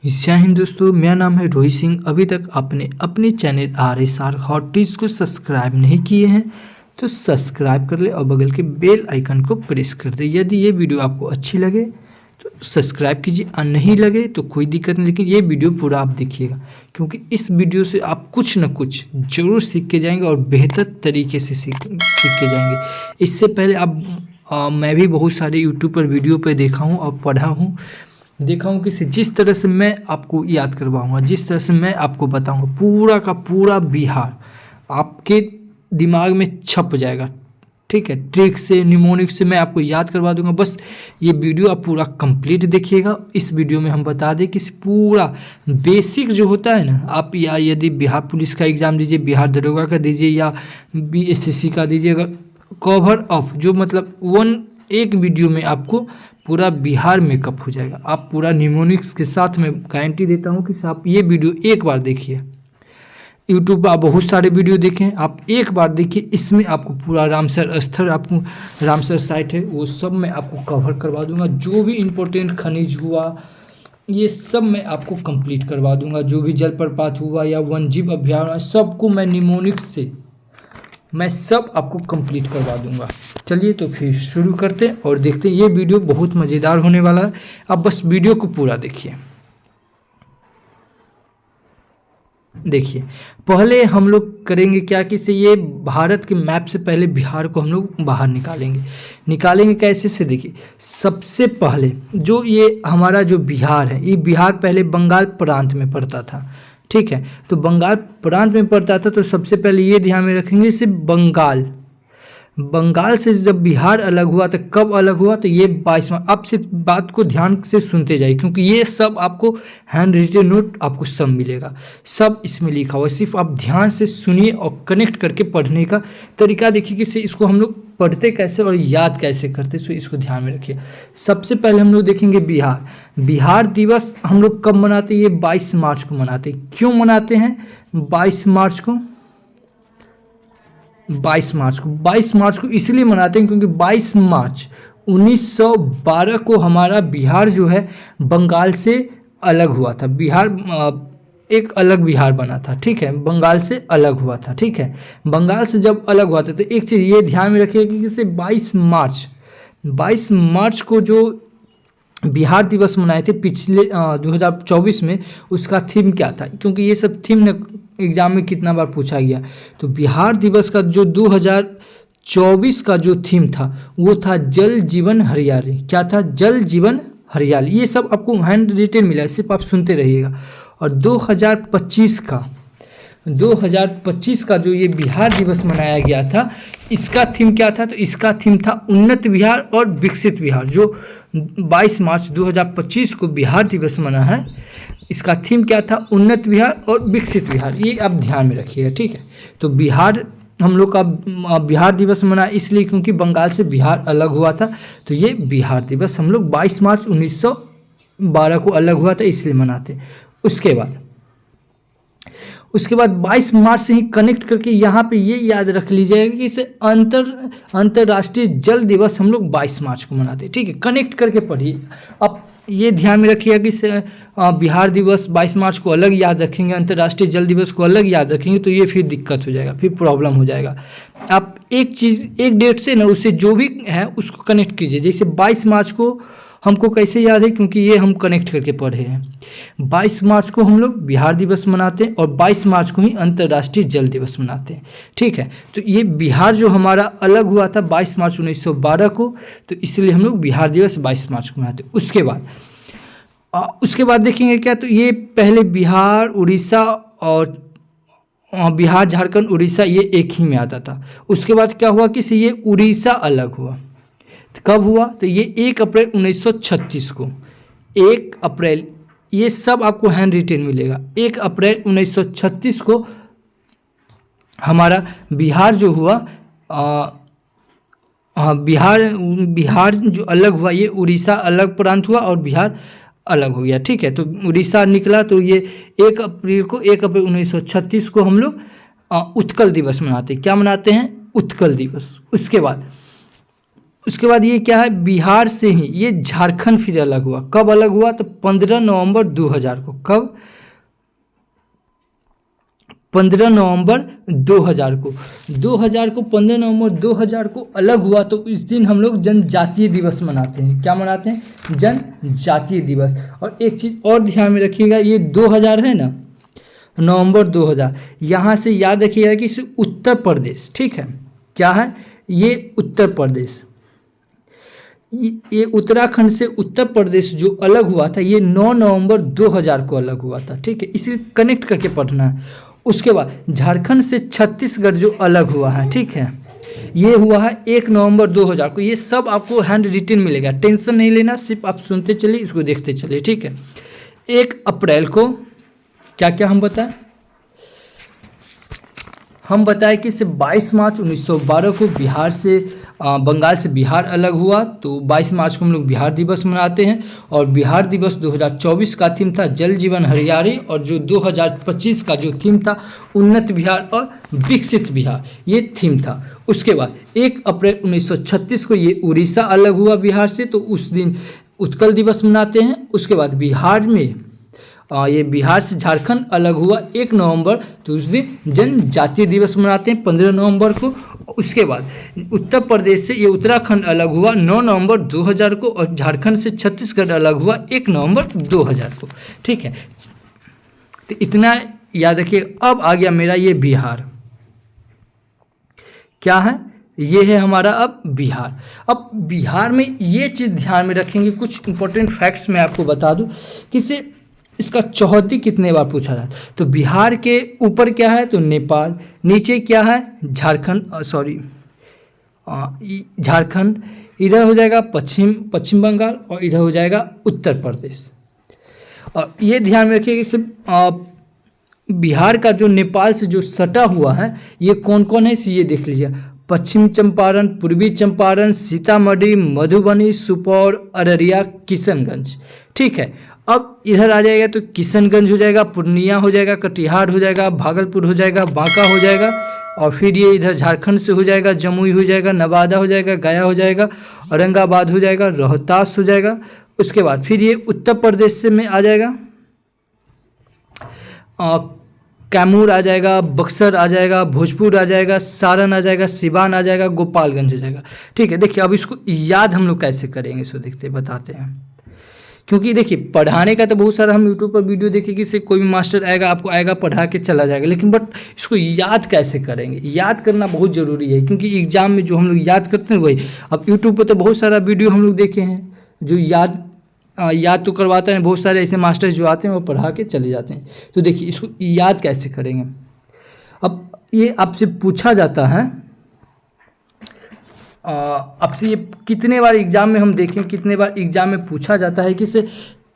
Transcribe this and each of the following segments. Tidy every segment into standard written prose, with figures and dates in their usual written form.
जय हिंद दोस्तों, मेरा नाम है रोहित सिंह। अभी तक आपने अपने चैनल RSR हॉट टिप्स को सब्सक्राइब नहीं किए हैं तो सब्सक्राइब कर ले और बगल के बेल आइकन को प्रेस कर दे। यदि ये वीडियो आपको अच्छी लगे तो सब्सक्राइब कीजिए और नहीं लगे तो कोई दिक्कत नहीं, लेकिन ये वीडियो पूरा आप देखिएगा क्योंकि इस वीडियो से आप कुछ ना कुछ जरूर सीख के जाएंगे और बेहतर तरीके से सीख के जाएंगे। इससे पहले मैं भी बहुत सारे यूट्यूब पर वीडियो पर देखा हूँ और पढ़ा हूँ, देखा हूँ कि जिस तरह से मैं आपको याद करवाऊंगा, जिस तरह से मैं आपको बताऊंगा, पूरा का पूरा बिहार आपके दिमाग में छप जाएगा। ठीक है, ट्रिक से निमोनिक से मैं आपको याद करवा दूंगा। बस ये वीडियो आप पूरा कंप्लीट देखिएगा। इस वीडियो में हम बता दें कि पूरा बेसिक जो होता है ना, आप या यदि बिहार पुलिस का एग्ज़ाम दीजिए, बिहार दरोगा का दीजिए या BSSC का दीजिए, अगर कवर ऑफ जो मतलब एक वीडियो में आपको पूरा बिहार मेकअप हो जाएगा। आप पूरा निमोनिक्स के साथ मैं गारंटी देता हूँ कि आप ये वीडियो एक बार देखिए। यूट्यूब पर आप बहुत सारे वीडियो देखें, आप एक बार देखिए। इसमें आपको पूरा रामसर स्थल, आपको रामसर साइट है वो सब मैं आपको कवर करवा दूंगा। जो भी इम्पोर्टेंट खनिज हुआ ये सब मैं आपको कंप्लीट करवा दूंगा। जो भी जलप्रपात हुआ या वन्यजीव अभ्यारण्य, सबको मैं निमोनिक्स से मैं सब आपको कंप्लीट करवा दूंगा। चलिए तो फिर शुरू करते हैं और देखते हैं। ये वीडियो बहुत मज़ेदार होने वाला है, आप बस वीडियो को पूरा देखिए। देखिए, पहले हम लोग करेंगे क्या कि ये भारत के मैप से पहले बिहार को हम लोग बाहर निकालेंगे कैसे से देखिए। सबसे पहले जो ये हमारा जो बिहार है, ये बिहार पहले बंगाल प्रांत में पड़ता था। ठीक है, तो बंगाल प्रांत में पड़ता था, तो सबसे पहले ये ध्यान में रखेंगे सिर्फ बंगाल से जब बिहार अलग हुआ तो कब अलग हुआ, तो ये 22वां। आप सिर्फ बात को ध्यान से सुनते जाइए क्योंकि ये सब आपको हैंड रिटन नोट आपको सब मिलेगा, सब इसमें लिखा हुआ है। सिर्फ आप ध्यान से सुनिए और कनेक्ट करके पढ़ने का तरीका देखिए कि इसको हम लोग पढ़ते कैसे और याद कैसे करते, सो इसको ध्यान में रखिए। सबसे पहले हम लोग देखेंगे बिहार दिवस हम लोग कब मनाते हैं। ये 22 मार्च को मनाते हैं। क्यों मनाते हैं 22 मार्च को? 22 मार्च को इसलिए मनाते हैं क्योंकि 22 मार्च 1912 को हमारा बिहार जो है बंगाल से अलग हुआ था। बिहार एक अलग बिहार बना था। ठीक है, बंगाल से अलग हुआ था। ठीक है, बंगाल से जब अलग हुआ था तो एक चीज़ ये ध्यान में रखिएगा कि जैसे 22 मार्च को जो बिहार दिवस मनाए थे पिछले 2024 में, उसका थीम क्या था? क्योंकि ये सब थीम ने एग्जाम में कितना बार पूछा गया। तो बिहार दिवस का जो 2024 का जो थीम था वो था जल जीवन हरियाली। क्या था? जल जीवन हरियाली। ये सब आपको हैंड रिटेन मिला, सिर्फ आप सुनते रहिएगा। और 2025 का जो ये बिहार दिवस मनाया गया था, इसका थीम क्या था? तो इसका थीम था उन्नत बिहार और विकसित बिहार। जो 22 मार्च 2025 को बिहार दिवस मना है, इसका थीम क्या था? उन्नत बिहार और विकसित बिहार। ये आप ध्यान में रखिएगा। ठीक है, तो बिहार हम लोग का बिहार दिवस मना इसलिए क्योंकि बंगाल से बिहार अलग हुआ था, तो ये बिहार दिवस हम लोग 22 मार्च 1912 को अलग हुआ था इसलिए मनाते। उसके बाद 22 मार्च से ही कनेक्ट करके यहाँ पे ये याद रख लीजिएगा कि इसे अंतर्राष्ट्रीय जल दिवस हम लोग 22 मार्च को मनाते हैं। ठीक है, कनेक्ट करके पढ़िए। अब ये ध्यान में रखिएगा कि बिहार दिवस 22 मार्च को अलग याद रखेंगे, अंतर्राष्ट्रीय जल दिवस को अलग याद रखेंगे तो ये फिर दिक्कत हो जाएगा, फिर प्रॉब्लम हो जाएगा। आप एक डेट से ना उससे जो भी है उसको कनेक्ट कीजिए। जैसे 22 मार्च को हमको कैसे याद है? क्योंकि ये हम कनेक्ट करके पढ़े हैं। 22 मार्च को हम लोग बिहार दिवस मनाते हैं और 22 मार्च को ही अंतर्राष्ट्रीय जल दिवस मनाते हैं। ठीक है, तो ये बिहार जो हमारा अलग हुआ था 22 मार्च 1912 को, तो इसलिए हम लोग बिहार दिवस 22 मार्च को मनाते हैं। उसके बाद देखेंगे क्या, तो ये पहले बिहार उड़ीसा और बिहार झारखंड उड़ीसा ये एक ही में आता था। उसके बाद क्या हुआ कि ये उड़ीसा अलग हुआ। कब हुआ? तो ये 1 अप्रैल 1936 को। 1 अप्रैल, ये सब आपको हैंड रिटेन मिलेगा। 1 अप्रैल 1936 को हमारा बिहार जो हुआ, बिहार जो अलग हुआ, ये उड़ीसा अलग प्रांत हुआ और बिहार अलग हो गया। ठीक है, तो उड़ीसा निकला, तो ये 1 अप्रैल 1936 को हम लोग उत्कल दिवस मनाते हैं। क्या मनाते हैं? उत्कल दिवस। उसके बाद उसके बाद ये क्या है, बिहार से ही ये झारखंड फिर अलग हुआ। कब अलग हुआ, तो 15 नवंबर 2000 को। कब, 15 नवंबर 2000 को। 2000 को 15 नवंबर 2000 को अलग हुआ, तो इस दिन हम लोग जनजातीय दिवस मनाते हैं। क्या मनाते हैं, जनजातीय दिवस। और एक चीज़ और ध्यान में रखिएगा, ये 2000 है ना, नवंबर 2000, यहाँ से याद रखिएगा कि इसे उत्तर प्रदेश, ठीक है, क्या है, ये उत्तर प्रदेश, ये उत्तराखंड से उत्तर प्रदेश जो अलग हुआ था, ये 9 नवंबर 2000 को अलग हुआ था, ठीक है, इसे कनेक्ट करके पढ़ना है। उसके बाद झारखंड से छत्तीसगढ़ जो अलग हुआ है, ठीक है, ये हुआ है 1 नवंबर 2000 को। ये सब आपको हैंड रिटन मिलेगा, टेंशन नहीं लेना, सिर्फ आप सुनते चलिए, इसको देखते चलिए, ठीक है। 1 अप्रैल को क्या क्या हम बताएं कि इसे 22 मार्च 1912 को बिहार से बंगाल से बिहार अलग हुआ, तो 22 मार्च को हम लोग बिहार दिवस मनाते हैं। और बिहार दिवस 2024 का थीम था जल जीवन हरियाली, और जो 2025 का जो थीम था उन्नत बिहार और विकसित बिहार, ये थीम था। उसके बाद 1 अप्रैल 1936 को ये उड़ीसा अलग हुआ बिहार से, तो उस दिन उत्कल दिवस मनाते हैं। उसके बाद बिहार में ये बिहार से झारखंड अलग हुआ 1 नवंबर, तो उस दिन जनजातीय दिवस मनाते हैं 15 नवंबर को। उसके बाद उत्तर प्रदेश से ये उत्तराखंड अलग हुआ 9 नवंबर 2000 को, और झारखंड से छत्तीसगढ़ अलग हुआ 1 नवंबर 2000 को, ठीक है। तो इतना याद रखिए। अब आ गया मेरा ये बिहार, क्या है, ये है हमारा अब बिहार। अब बिहार में ये चीज़ ध्यान में रखेंगे, कुछ इंपॉर्टेंट फैक्ट्स मैं आपको बता दूं कि इसका चौहद्दी कितने बार पूछा जाता है। तो बिहार के ऊपर क्या है, तो नेपाल, नीचे क्या है, झारखंड, इधर हो जाएगा पश्चिम बंगाल, और इधर हो जाएगा उत्तर प्रदेश। और ये ध्यान में रखिए कि सिर्फ बिहार का जो नेपाल से जो सटा हुआ है, ये कौन कौन है, ये देख लीजिए। पश्चिम चंपारण, पूर्वी चंपारण, सीतामढ़ी, मधुबनी, सुपौल, अररिया, किशनगंज, ठीक है। अब इधर आ जाएगा तो किशनगंज हो जाएगा, पूर्णिया हो जाएगा, कटिहार हो जाएगा, भागलपुर हो जाएगा, बांका हो जाएगा, और फिर ये इधर झारखंड से हो जाएगा, जमुई हो जाएगा, नवादा हो जाएगा, गया हो जाएगा, औरंगाबाद हो जाएगा, रोहतास हो जाएगा। उसके बाद फिर ये उत्तर प्रदेश से में आ जाएगा, कैमूर आ जाएगा, बक्सर आ जाएगा, भोजपुर आ जाएगा, सारण आ जाएगा, सिवान आ जाएगा, गोपालगंज हो जाएगा, ठीक है। देखिए अब इसको याद हम लोग कैसे करेंगे, इसको देखते बताते हैं। क्योंकि देखिए पढ़ाने का तो बहुत सारा हम यूट्यूब पर वीडियो देखेंगे, से कोई भी मास्टर आएगा, आपको आएगा, पढ़ा के चला जाएगा, लेकिन बट इसको याद कैसे करेंगे, याद करना बहुत ज़रूरी है। क्योंकि एग्जाम में जो हम लोग याद करते हैं वही, अब यूट्यूब पर तो बहुत सारा वीडियो हम लोग देखे हैं जो याद तो करवाते हैं, बहुत सारे ऐसे मास्टर जो आते हैं वो पढ़ा के चले जाते हैं। तो देखिए इसको याद कैसे करेंगे। अब ये आपसे पूछा जाता है, आपसे ये कितने बार एग्जाम में हम देखें, कितने बार एग्जाम में पूछा जाता है कि से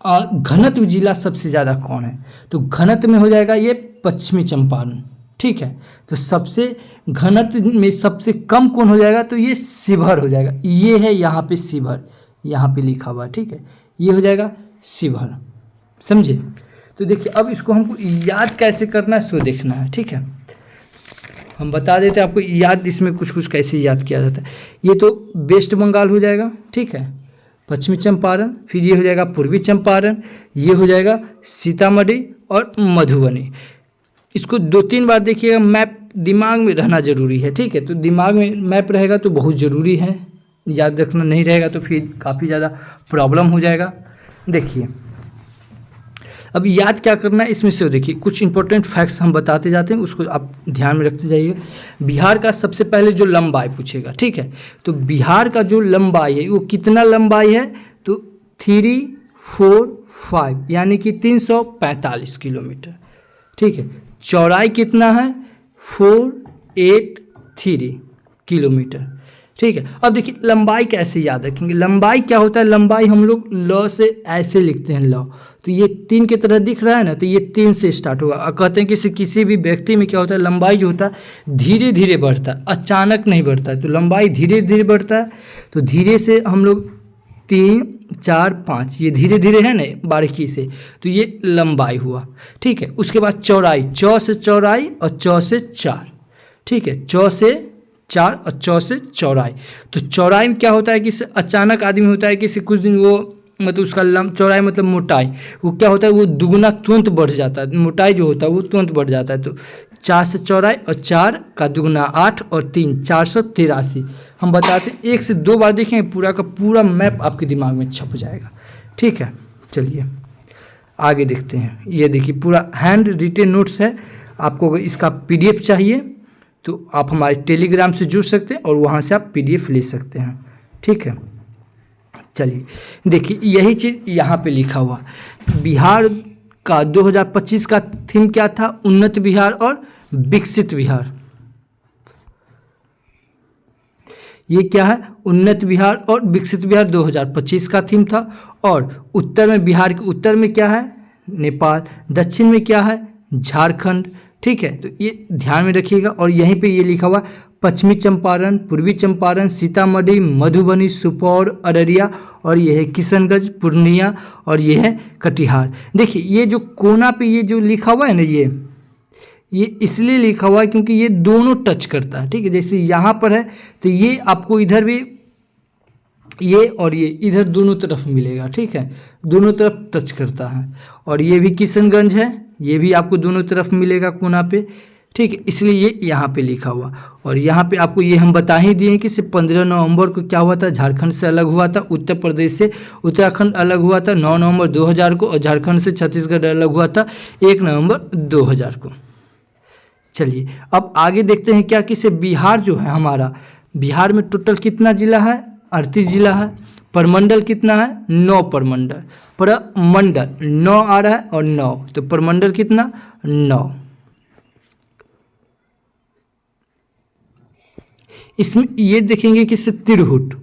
घनत्व जिला सबसे ज़्यादा कौन है, तो घनत्व में हो जाएगा ये पश्चिमी चंपारण, ठीक है। तो सबसे घनत्व में सबसे कम कौन हो जाएगा, तो ये शिवहर हो जाएगा। ये है यहाँ पे शिवहर, यहाँ पे लिखा हुआ है, ठीक है, ये हो जाएगा शिवहर, समझे। तो देखिए अब इसको हमको याद कैसे करना है सो देखना है, ठीक है। हम बता देते हैं आपको याद, इसमें कुछ कुछ कैसे याद किया जाता है। ये तो वेस्ट बंगाल हो जाएगा, ठीक है, पश्चिमी चंपारण, फिर ये हो जाएगा पूर्वी चंपारण, ये हो जाएगा सीतामढ़ी और मधुबनी। इसको 2-3 बार देखिएगा, मैप दिमाग में रहना जरूरी है, ठीक है। तो दिमाग में मैप रहेगा तो बहुत ज़रूरी है, याद रखना नहीं रहेगा तो फिर काफ़ी ज़्यादा प्रॉब्लम हो जाएगा। देखिए अब याद क्या करना है इसमें से, देखिए कुछ इंपॉर्टेंट फैक्ट्स हम बताते जाते हैं, उसको आप ध्यान में रखते जाइएगा। बिहार का सबसे पहले जो लंबाई पूछेगा, ठीक है, तो बिहार का जो लंबाई है वो कितना लंबाई है, तो 345 यानी कि 345 किलोमीटर, ठीक है। चौड़ाई कितना है, 483 किलोमीटर, ठीक है। अब देखिए लंबाई कैसे याद रखेंगे, लंबाई क्या होता है, लंबाई हम लोग लॉ से ऐसे लिखते हैं, लॉ, तो ये 3 की तरह दिख रहा है ना, तो ये 3 से स्टार्ट होगा। और कहते हैं कि किसी भी व्यक्ति में क्या होता है, लंबाई जो होता है धीरे धीरे बढ़ता है, अचानक नहीं बढ़ता है, तो लंबाई धीरे धीरे बढ़ता है। तो धीरे से हम लोग 3, 4, 5 ये धीरे धीरे है ना बारीकी से, तो ये लंबाई हुआ, ठीक है। उसके बाद चौड़ाई, चौ से चौड़ाई और चौ से 4, ठीक है, चौ से 4 और 4 से चौराई। तो चौराई में क्या होता है कि अचानक आदमी होता है कि कुछ दिन वो मतलब उसका चौराई मतलब मोटाई, वो क्या होता है वो दुगुना तुरंत बढ़ जाता है, मोटाई जो होता है वो तुरंत बढ़ जाता है। तो 4 से चौराई और 4 का दुगुना 8 और 3 483। हम बताते 1 से 2 बार देखेंगे पूरा का पूरा मैप आपके दिमाग में छप जाएगा। ठीक है, चलिए आगे देखते हैं। ये देखिए पूरा हैंड रिटेन नोट्स है। आपको अगर इसका PDF चाहिए तो आप हमारे टेलीग्राम से जुड़ सकते हैं और वहाँ से आप PDF ले सकते हैं। ठीक है, चलिए देखिए यही चीज़ यहाँ पे लिखा हुआ। बिहार का 2025 का थीम क्या था? उन्नत बिहार और विकसित बिहार। ये क्या है? उन्नत बिहार और विकसित बिहार 2025 का थीम था। और उत्तर में, बिहार के उत्तर में क्या है? नेपाल। दक्षिण में क्या है? झारखंड। ठीक है, तो ये ध्यान में रखिएगा। और यहीं पे ये लिखा हुआ पश्चिमी चंपारण, पूर्वी चंपारण, सीतामढ़ी, मधुबनी, सुपौल, अररिया, और ये है किशनगंज, पूर्णिया, और ये है कटिहार। देखिए ये जो कोना पे ये जो लिखा हुआ है ना, ये इसलिए लिखा हुआ है क्योंकि ये दोनों टच करता है। ठीक है, जैसे यहाँ पर है तो ये आपको इधर भी ये और ये इधर दोनों तरफ मिलेगा। ठीक है, दोनों तरफ टच करता है। और ये भी किशनगंज है, ये भी आपको दोनों तरफ मिलेगा कोना पे। ठीक है, इसलिए ये यहाँ पे लिखा हुआ। और यहाँ पे आपको ये हम बता ही दिए कि सिर्फ 15 नवंबर को क्या हुआ था? झारखंड से अलग हुआ था, उत्तर प्रदेश से उत्तराखंड अलग हुआ था 9 नवंबर 2000 को, और झारखंड से छत्तीसगढ़ अलग हुआ था 1 नवंबर 2000 को। चलिए अब आगे देखते हैं क्या कि बिहार जो है हमारा, बिहार में टोटल कितना जिला है? 38 जिला है। प्रमंडल कितना है? 9 प्रमंडल। प्रमंडल 9 आ रहा है और 9, तो प्रमंडल कितना? 9। इसमें ये देखेंगे कि तिरहुट,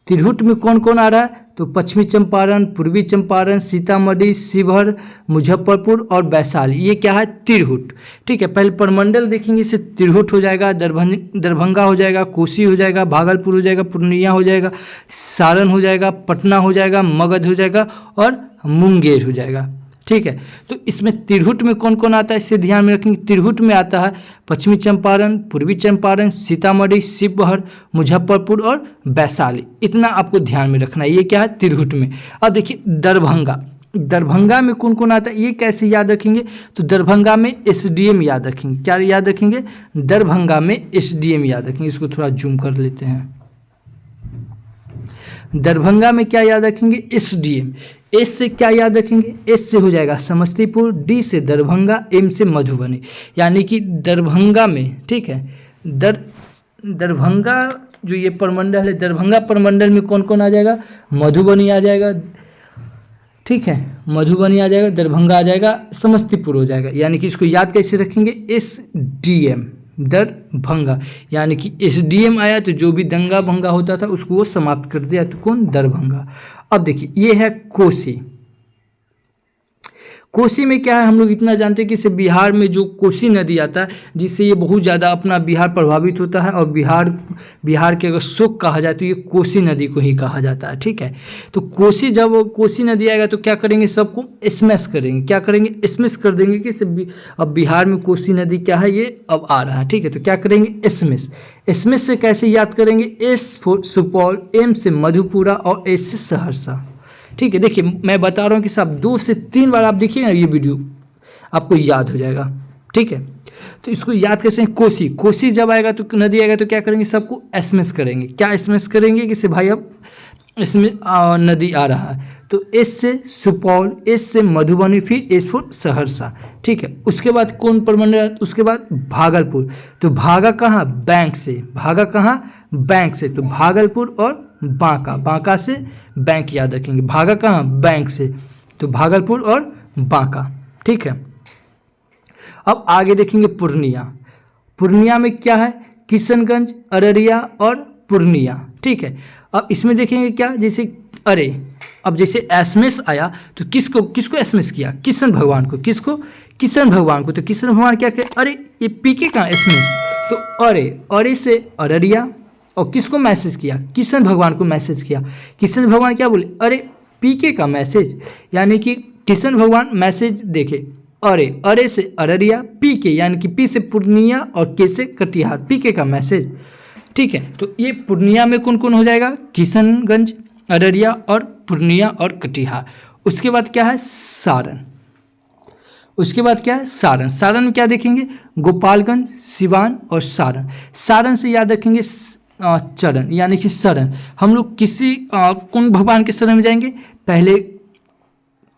तिरहुट में कौन कौन आ रहा है? तो पश्चिमी चंपारण, पूर्वी चंपारण, सीतामढ़ी, शिवहर, मुजफ्फरपुर और वैशाली। ये क्या है? तिरहुट। ठीक है, पहले प्रमंडल देखेंगे, इससे तिरहुट हो जाएगा, दरभंगा हो जाएगा, कोसी हो जाएगा, भागलपुर हो जाएगा, पूर्णिया हो जाएगा, सारण हो जाएगा, पटना हो जाएगा, मगध हो जाएगा और मुंगेर हो जाएगा। ठीक है, तो इसमें तिरहुट में कौन कौन आता है इससे ध्यान में रखेंगे। तिरहुट में आता है पश्चिमी चंपारण, पूर्वी चंपारण, सीतामढ़ी, शिवहर, मुजफ्फरपुर और वैशाली। इतना आपको ध्यान में रखना है। ये क्या है? तिरहुट में। अब देखिए दरभंगा, दरभंगा में कौन कौन आता है ये कैसे याद रखेंगे? तो दरभंगा में SDM याद रखेंगे। क्या याद रखेंगे? दरभंगा में SDM याद रखेंगे। इसको थोड़ा जूम कर लेते हैं। दरभंगा में क्या याद रखेंगे? SDM। एस से क्या याद रखेंगे? एस से हो जाएगा समस्तीपुर, डी से दरभंगा, एम से मधुबनी। यानी कि दरभंगा में, ठीक है, दरभंगा जो ये प्रमंडल है, दरभंगा प्रमंडल में कौन कौन आ जाएगा? मधुबनी आ जाएगा। ठीक है, मधुबनी आ जाएगा, दरभंगा आ जाएगा, समस्तीपुर हो जाएगा। यानी कि इसको याद कैसे रखेंगे? SDM दरभंगा। यानी कि SDM आया तो जो भी दंगा भंगा होता था उसको वो समाप्त कर दिया। तो कौन? दरभंगा। अब देखिए ये है कोसी। कोसी में क्या है? हम लोग इतना जानते हैं कि इसे बिहार में जो कोसी नदी आता है जिससे ये बहुत ज़्यादा अपना बिहार प्रभावित होता है। और बिहार के अगर शोक कहा जाए तो ये कोसी नदी को ही कहा जाता है। ठीक है, तो कोसी, जब कोसी नदी आएगा तो क्या करेंगे? सबको स्मैश करेंगे। क्या करेंगे? स्मैश कर देंगे कि अब बिहार में कोसी नदी क्या है? ये अब आ रहा है। ठीक है, तो क्या करेंगे? स्मैश। स्मैश से कैसे याद करेंगे? S फॉर सुपौल, M से मधुपुरा और S से सहरसा। ठीक है, देखिए मैं बता रहा हूँ कि साहब 2 से 3 बार आप देखिए ना, ये वीडियो आपको याद हो जाएगा। ठीक है, तो इसको याद कैसे? कोसी, कोसी जब आएगा तो नदी आएगा तो क्या करेंगे? सबको एसएमएस करेंगे। क्या एसएमएस करेंगे? कि से भाई अब इसमें नदी आ रहा है। तो एस से सुपौल, एस से मधुबनी, फिर एस फॉर सहरसा। ठीक है, उसके बाद कौन प्रमंडल? उसके बाद भागलपुर। तो भागा कहाँ? बैंक से। भागा कहाँ? बैंक से। तो भागलपुर और बांका, बांका से बैंक याद रखेंगे। भागा कहाँ? बैंक से। तो भागलपुर और बांका। ठीक है, अब आगे देखेंगे पूर्णिया। पूर्णिया में क्या है? किशनगंज, अररिया और पूर्णिया। ठीक है, अब इसमें देखेंगे क्या? जैसे अरे अब जैसे एसएमएस आया तो किसको एसएमएस किया? किशन भगवान को। किसको? किशन भगवान को। तो किशन भगवान क्या कहे? अरे ये पीके कहाँ एसएमएस? तो अरे से अररिया। और किसको मैसेज किया? किशन भगवान को मैसेज किया। किशन भगवान क्या बोले? अरे पीके का मैसेज। यानी कि किशन भगवान मैसेज देखे अरे, अरे से अररिया, पी के यानी कि पी से पूर्णिया और के से कटिहार, पी के का मैसेज। ठीक है, तो ये पूर्णिया में कौन कौन हो जाएगा, किशनगंज, अररिया और पूर्णिया और कटिहार। उसके बाद क्या है, सारण। उसके बाद क्या है, सारण। सारण में क्या देखेंगे, गोपालगंज, सिवान और सारण। सारण से याद रखेंगे चरण यानी कि शरण। हम लोग किसी कौन भगवान के शरण में जाएंगे, पहले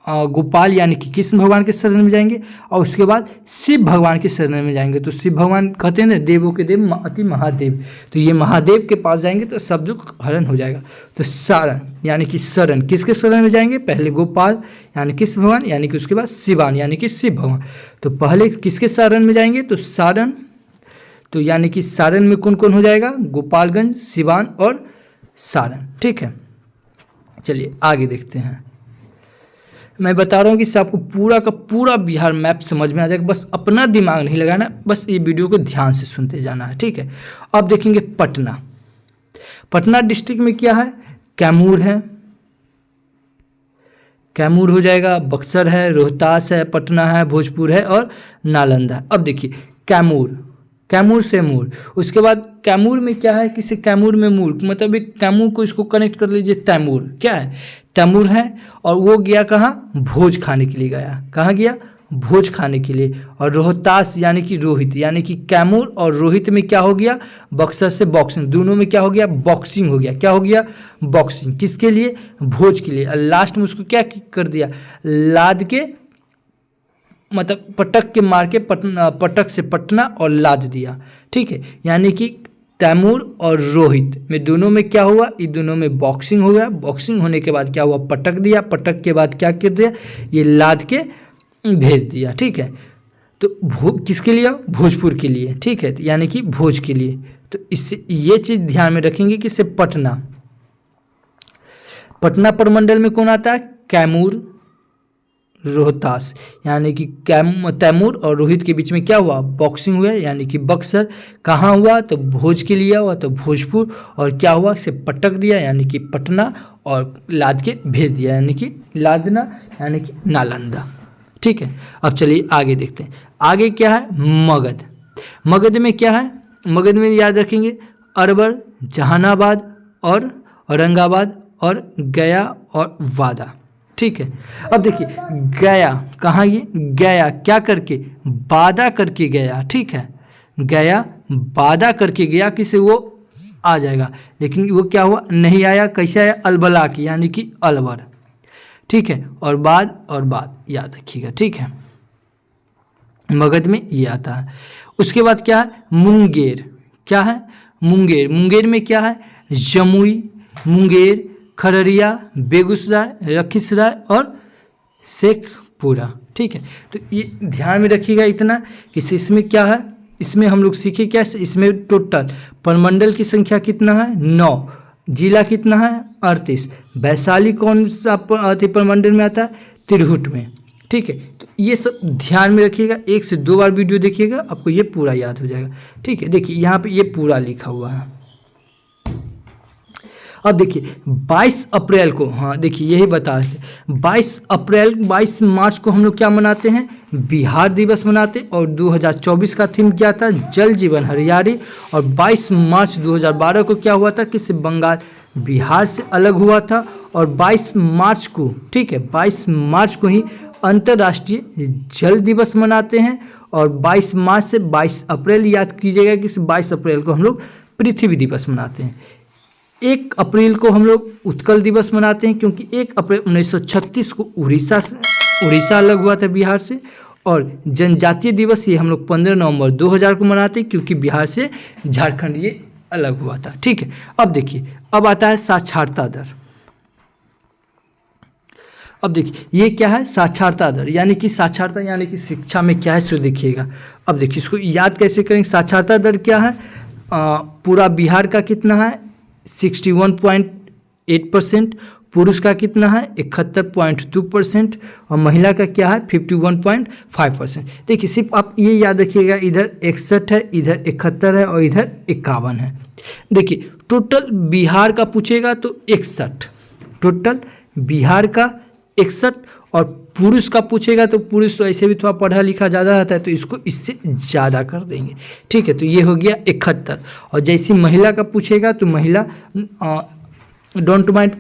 गोपाल यानी कि कृष्ण भगवान के शरण में जाएंगे और उसके बाद शिव भगवान के शरण में जाएंगे। तो शिव भगवान कहते हैं ना, देवों के देव अति महादेव, तो ये महादेव के पास जाएंगे तो सब दुख हरण हो जाएगा। तो सारण यानी कि शरण, किसके शरण में जाएंगे, पहले गोपाल यानी कृष्ण भगवान यानी कि उसके बाद शिवान यानी कि शिव भगवान। तो पहले किसके शरण में जाएंगे, तो सारण। तो यानी कि सारण में कौन कौन हो जाएगा, गोपालगंज, सिवान और सारण। ठीक है, चलिए आगे देखते हैं। मैं बता रहा हूँ कि इससे आपको पूरा का पूरा बिहार मैप समझ में आ जाएगा, बस अपना दिमाग नहीं लगाना, बस ये वीडियो को ध्यान से सुनते जाना है। ठीक है, अब देखेंगे पटना। पटना डिस्ट्रिक्ट में क्या है, कैमूर है, कैमूर हो जाएगा, बक्सर है, रोहतास है, पटना है, भोजपुर है और नालंदा। अब देखिए कैमूर, कैमूर से मूर। उसके बाद कैमूर में क्या है, किसी कैमूर में मूर, मतलब एक कैमूर को इसको कनेक्ट कर लीजिए, तैमूर क्या है, तैमूर है। और वो गया कहाँ, भोज खाने के लिए गया, कहाँ गया, भोज खाने के लिए। और रोहतास यानी कि रोहित, यानी कि कैमूर और रोहित में क्या हो गया, बक्सर से बॉक्सिंग, दोनों में क्या हो गया, बॉक्सिंग हो गया। क्या हो गया, बॉक्सिंग, किसके लिए, भोज के लिए। और लास्ट में उसको क्या कर दिया, लाद के, मतलब पटक के मार के पटक से पटना और लाद दिया। ठीक है, यानी कि तैमूर और रोहित में दोनों में क्या हुआ, इन दोनों में बॉक्सिंग हो गया। बॉक्सिंग होने के बाद क्या हुआ, पटक दिया, पटक के बाद क्या कर दिया, ये लाद के भेज दिया। ठीक है, तो किसके लिए, भोजपुर के लिए। ठीक है, यानी कि भोज के लिए। तो इससे ये चीज़ ध्यान में रखेंगे कि इससे पटना, पटना प्रमंडल में कौन आता है, कैमूर, रोहतास, यानी कि तैमूर और रोहित के बीच में क्या हुआ, बॉक्सिंग हुआ, यानी कि बक्सर। कहाँ हुआ, तो भोज के लिए हुआ, तो भोजपुर। और क्या हुआ, से पटक दिया यानी कि पटना और लाद के भेज दिया यानी कि लादना यानी कि नालंदा। ठीक है, अब चलिए आगे देखते हैं। आगे क्या है, मगध। मगध में क्या है, मगध में याद रखेंगे अरवर, जहानाबाद और औरंगाबाद और गया और वादा। ठीक है, अब देखिए गया कहाँ, ये गया क्या करके, वादा करके गया। ठीक है, गया वादा करके गया किसे, वो आ जाएगा, लेकिन वो क्या हुआ, नहीं आया। कैसे आया, अलबला की यानी कि अलवर। ठीक है, और बाद याद रखिएगा। ठीक है, मगध में ये आता है। उसके बाद क्या है, मुंगेर। क्या है, मुंगेर। मुंगेर में क्या है, जमुई, मुंगेर, खररिया, बेगूसराय, लखीसराय और शेखपुरा। ठीक है, तो ये ध्यान में रखिएगा इतना कि इसमें क्या है, इसमें हम लोग सीखे क्या, इसमें टोटल प्रमंडल की संख्या कितना है, 9, जिला कितना है, 38। वैशाली कौन सा प्रमंडल में आता है, तिरहुट में। ठीक है, तो ये सब ध्यान में रखिएगा, 1 से 2 बार वीडियो देखिएगा, आपको ये पूरा याद हो जाएगा। ठीक है, देखिए यहाँ पे ये पूरा लिखा हुआ है। अब देखिए 22 अप्रैल को, हाँ देखिए यही बता रहे थे, 22 मार्च को हम लोग क्या मनाते हैं, बिहार दिवस मनाते हैं। और 2024 का थीम क्या था, जल जीवन हरियाली। और 22 मार्च 2012 को क्या हुआ था, किसी बंगाल बिहार से अलग हुआ था। और 22 मार्च को, ठीक है, 22 मार्च को ही अंतर्राष्ट्रीय जल दिवस मनाते हैं। और 22 मार्च से 22 अप्रैल याद कीजिएगा कि 22 अप्रैल को हम लोग पृथ्वी दिवस मनाते हैं। 1 अप्रैल को हम लोग उत्कल दिवस मनाते हैं, क्योंकि 1 अप्रैल 1936 को उड़ीसा अलग हुआ था बिहार से। और जनजातीय दिवस ये हम लोग 15 नवंबर 2000 को मनाते हैं, क्योंकि बिहार से झारखंड ये अलग हुआ था। ठीक है, अब देखिए, अब आता है साक्षरता दर। अब देखिए ये क्या है, साक्षरता दर, यानी कि साक्षरता यानी कि शिक्षा में क्या है, सो देखिएगा। अब देखिए इसको याद कैसे करेंगे, साक्षरता दर क्या है, पूरा बिहार का कितना है, 61.8%, पुरुष का कितना है 71.2% और महिला का क्या है 51.5%। देखिए सिर्फ आप ये याद रखिएगा, इधर 61 है, इधर 71 है और इधर 51 है। देखिए टोटल बिहार का पूछेगा तो 61, टोटल बिहार का 61 और पुरुष का पूछेगा तो पुरुष तो ऐसे भी थोड़ा पढ़ा लिखा ज़्यादा रहता है, तो इसको इससे ज़्यादा कर देंगे। ठीक है, तो ये हो गया 71। और जैसी महिला का पूछेगा तो महिला डोंट माइंड,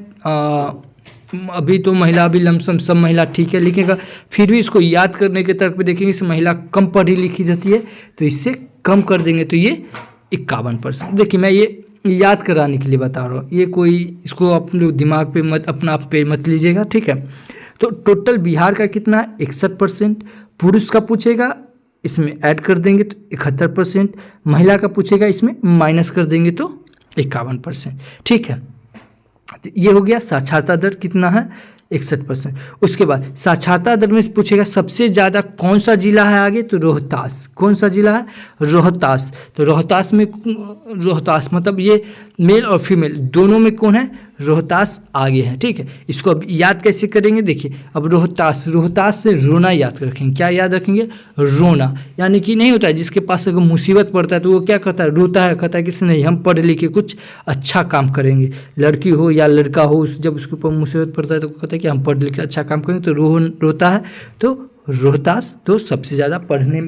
अभी तो महिला अभी लमसम सब महिला ठीक है लिखेगा, फिर भी इसको याद करने के तरफ पे देखेंगे इस महिला कम पढ़ी लिखी रहती है तो इससे कम कर देंगे, तो ये 51%। देखिए मैं ये याद कराने के लिए बता रहा हूँ, ये कोई इसको अपने दिमाग पे मत, अपना आप पे मत लीजिएगा। ठीक है, तो टोटल बिहार का कितना है 61%। पुरुष का पूछेगा इसमें ऐड कर देंगे तो 71%, महिला का पूछेगा इसमें माइनस कर देंगे तो 51%। ठीक है, तो ये हो गया साक्षरता दर कितना है 61%। उसके बाद साक्षरता दर में पूछेगा सबसे ज़्यादा कौन सा जिला है आगे, तो रोहतास। कौन सा जिला है, रोहतास। तो रोहतास में, रोहतास मतलब ये मेल और फीमेल दोनों में कौन है, रोहतास आगे है। ठीक है, इसको अब याद कैसे करेंगे, देखिए अब रोहतास, रोहतास से रोना याद रखेंगे। क्या याद रखेंगे, रोना, यानी कि नहीं होता है जिसके पास अगर मुसीबत पड़ता है तो वो क्या करता है, रोता है, कहता है कि नहीं हम पढ़ लिख के कुछ अच्छा काम करेंगे। लड़की हो या लड़का हो, जब उसके ऊपर मुसीबत पड़ता है तो कहता है कि हम पढ़ लिख के अच्छा काम करेंगे, तो रोता है। तो रोहतास तो सबसे ज़्यादा पढ़ने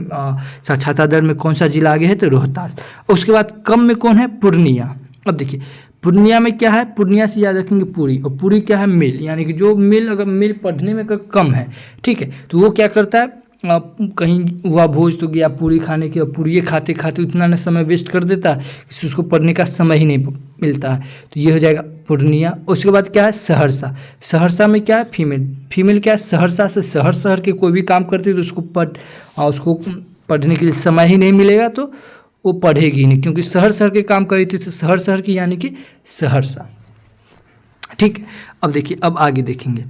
साक्षरता दर में कौन सा जिला आगे है, तो रोहतास। उसके बाद कम में कौन है, पूर्णिया। अब देखिए पूर्णिया में क्या है, पूर्णिया से याद रखेंगे पूरी, और पूरी क्या है, मेल, यानी कि जो मेल अगर मेल पढ़ने में कम है, ठीक है, तो वो क्या करता है, कहीं हुआ भोज तो गया पूरी खाने की, और पूरी खाते खाते उतना न समय वेस्ट कर देता है कि उसको पढ़ने का समय ही नहीं मिलता है, तो ये हो जाएगा पूर्णिया। उसके बाद क्या है, सहरसा। सहरसा में क्या है, फीमेल। फीमेल क्या है, सहरसा से शहर के कोई भी काम करते तो उसको पढ़ने के लिए समय ही नहीं मिलेगा, तो वो पढ़ेगी नहीं, क्योंकि शहर के काम करी थी, तो शहर की यानी कि सहरसा। ठीक है, अब देखिए अब आगे देखेंगे।